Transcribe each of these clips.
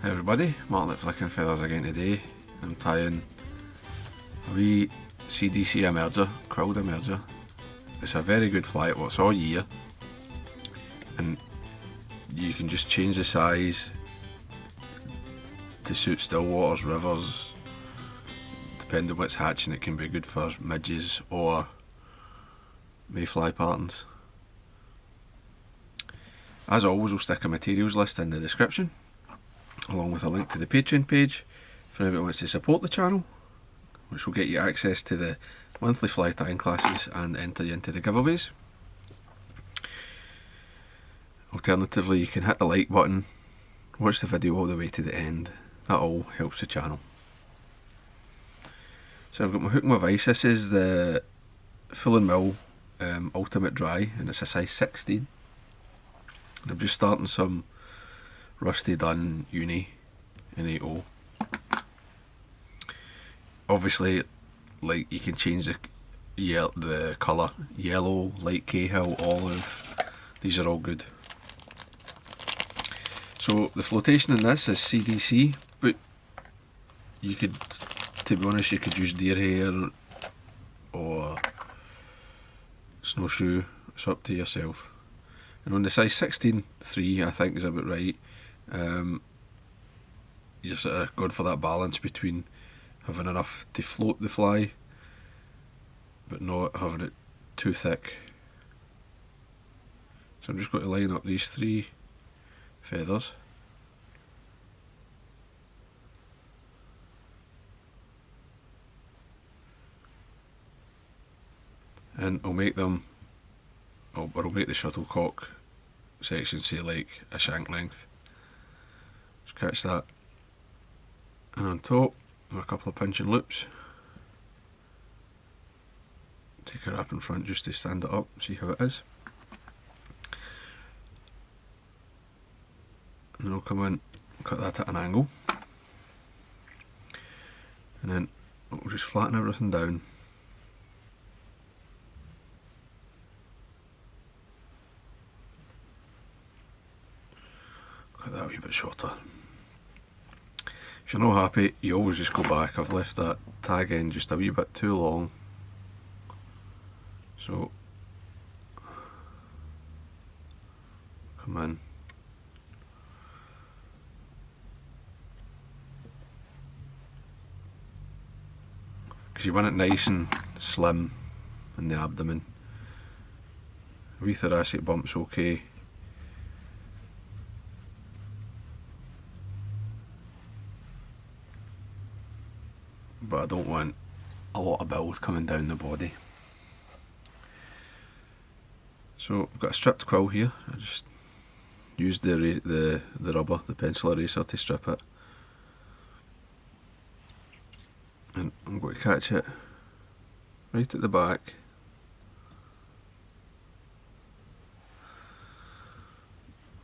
Hi everybody, Martyn at Flicking Feathers again today. I'm tying a wee CDC emerger, quilled emerger. It's a very good fly, it works all year, and you can just change the size to suit stillwaters, rivers, depending on what's hatching. It can be good for midges or mayfly patterns. As always, we'll stick a materials list in the description, along with a link to the Patreon page for anyone who wants to support the channel, which will get you access to the monthly fly tying classes and enter you into the giveaways. Alternatively, you can hit the like button, watch the video all the way to the end. That all helps the channel. So I've got my hook and my vise. This is the Full and Mill Ultimate Dry, and it's a size 16. And I'm just starting some Rusty Dunn Uni in 8.0. Obviously, like, you can change the colour: yellow, light Cahill, olive. These are all good. So the flotation in this is CDC, but you could, to be honest, you could use deer hair or snowshoe. It's up to yourself. And on the size 16.3, I think is about right. You're sort of going for that balance between having enough to float the fly, but not having it too thick. So I'm just going to line up these 3 feathers. And I'll make them, I'll make the shuttlecock section say like a shank length. Just catch that. And on top, a couple of pinching loops. Take her up in front just to stand it up, see how it is. And then I'll come in, cut that at an angle. And then we'll just flatten everything down. Cut that a wee bit shorter. If you're not happy, you always just go back. I've left that tag end just a wee bit too long. So, come in. Because you want it nice and slim in the abdomen. A wee thoracic bump's okay. But I don't want a lot of build coming down the body. So I've got a stripped quill here. I just used the rubber, the pencil eraser, to strip it. And I'm going to catch it right at the back.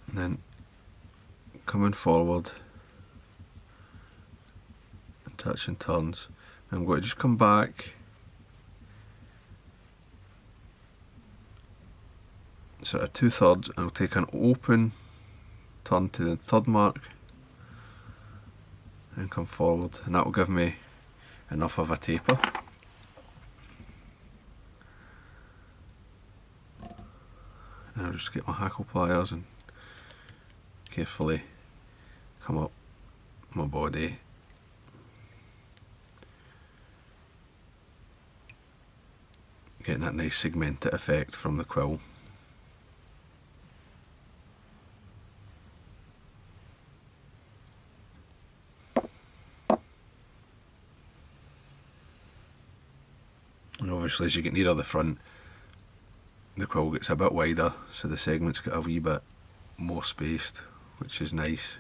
And then coming forward and touching turns. And I'm going to just come back sort of 2/3, and I'll take an open turn to the 3rd mark and come forward, and that will give me enough of a taper. And I'll just get my hackle pliers and carefully come up my body. Getting that nice segmented effect from the quill. And obviously, as you get nearer the front, the quill gets a bit wider, so the segments get a wee bit more spaced, which is nice.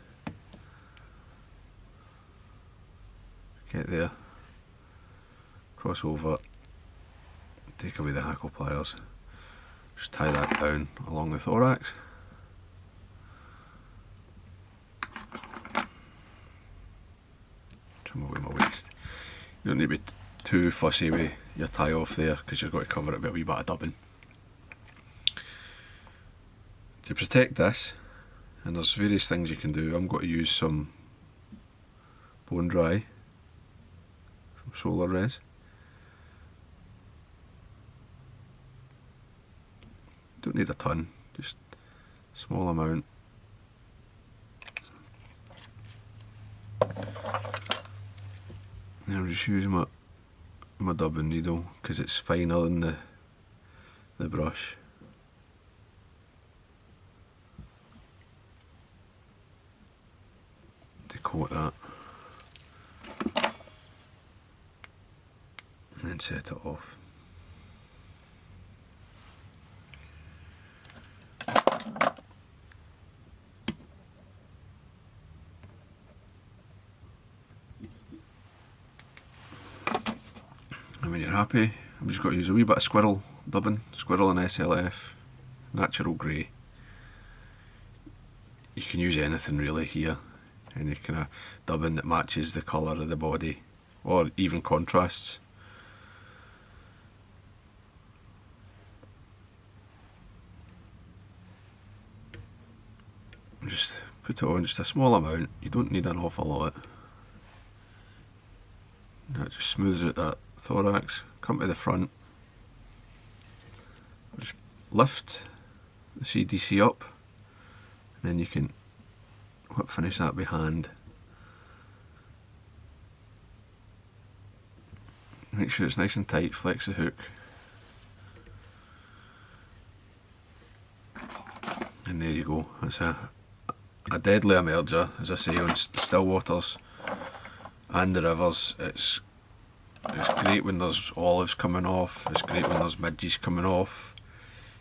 Get there, cross over, take away the hackle pliers, just tie that down along the thorax. Trim away my waist. You don't need to be too fussy with your tie off there, because you've got to cover it with a wee bit of dubbing. To protect this, and there's various things you can do, I'm going to use some bone dry from solar res. Don't need a ton, just a small amount. And I'll just use my dubbing needle because it's finer than the brush. To coat that. And then set it off. And when you're happy, I've just got to use a wee bit of Squirrel dubbing, Squirrel and SLF, natural grey. You can use anything really here, any kind of dubbing that matches the colour of the body, or even contrasts. Just put it on just a small amount, you don't need an awful lot. That just smooths out that thorax. Come to the front, just lift the CDC up, and then you can finish that by hand. Make sure it's nice and tight, flex the hook. And there you go, that's a deadly emerger, as I say, on stillwaters and the rivers. It's great when there's olives coming off, it's great when there's midges coming off.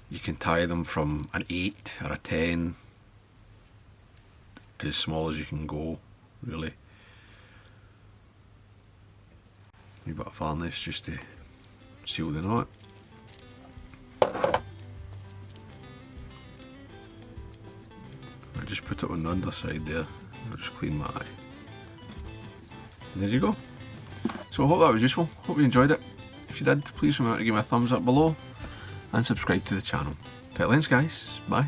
You can tie them from an 8 or a 10 to as small as you can go, really. A wee bit of varnish just to seal the knot. I just put it on the underside there, I'll just clean my eye. And there you go. So I hope that was useful, hope you enjoyed it. If you did, please remember to give me a thumbs up below and subscribe to the channel. Till then guys, bye.